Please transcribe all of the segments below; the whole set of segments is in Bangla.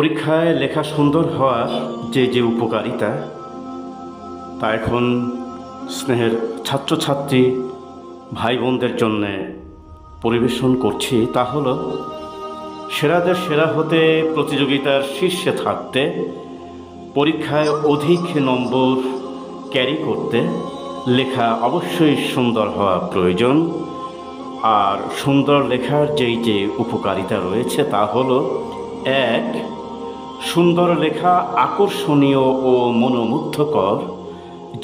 পরীক্ষায় লেখা সুন্দর হওয়ার যে উপকারিতা তা এখন স্নেহের ছাত্রছাত্রী ভাই বোনদের জন্যে পরিবেশন করছি। তা হলো সেরাদের সেরা হতে, প্রতিযোগিতার শীর্ষে থাকতে, পরীক্ষায় অধিক নম্বর ক্যারি করতে লেখা অবশ্যই সুন্দর হওয়া প্রয়োজন। আর সুন্দর লেখার যে উপকারিতা রয়েছে তা হলো, এক, সুন্দর লেখা আকর্ষণীয় ও মনোমুগ্ধকর,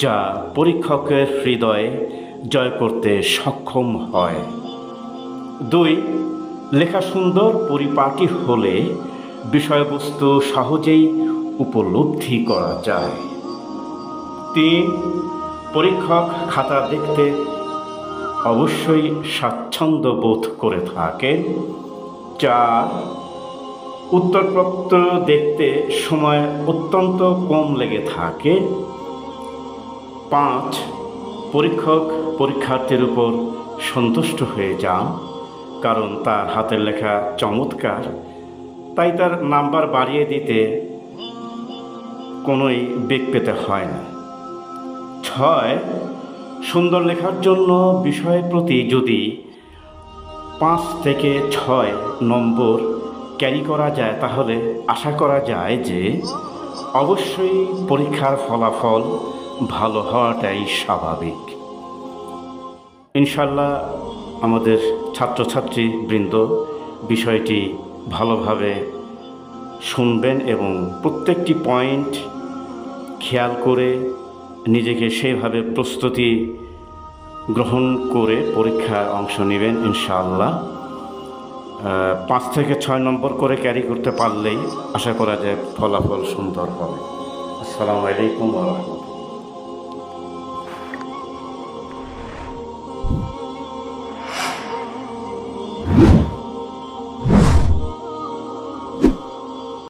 যা পরীক্ষকের হৃদয় জয় করতে সক্ষম হয়। দুই, লেখা সুন্দর পরিপাটি হলে বিষয়বস্তু সহজেই উপলব্ধি করা যায়। তিন, পরীক্ষক খাতা দেখতে অবশ্যই স্বাচ্ছন্দ্য বোধ করে থাকেন। চার, উত্তরপত্র দেখতে সময় অত্যন্ত কম লেগে থাকে। পাঁচ, পরীক্ষক পরীক্ষার্থীর উপর সন্তুষ্ট হয়ে যান, কারণ তার হাতের লেখা চমৎকার, তাই তার নাম্বার বাড়িয়ে দিতে কোনোই বেগ পেতে হয় না। ছয়, সুন্দর লেখার জন্য বিষয়ের প্রতি যদি 5 থেকে 6 নম্বর ক্যারি করা যায়, তাহলে আশা করা যায় যে অবশ্যই পরীক্ষার ফলাফল ভালো হওয়াটাই স্বাভাবিক। ইনশাল্লাহ আমাদের ছাত্রছাত্রী বৃন্দ বিষয়টি ভালোভাবে শুনবেন এবং প্রত্যেকটি পয়েন্ট খেয়াল করে নিজেকে সেইভাবে প্রস্তুতি গ্রহণ করে পরীক্ষায় অংশ নেবেন ইনশাআল্লাহ। 5 থেকে 6 নম্বর করে ক্যারি করতে পারলেই আশা করা যায় ফলাফল সুন্দর হবে। আসসালামু আলাইকুম ওয়া রাহমাতুল্লাহ।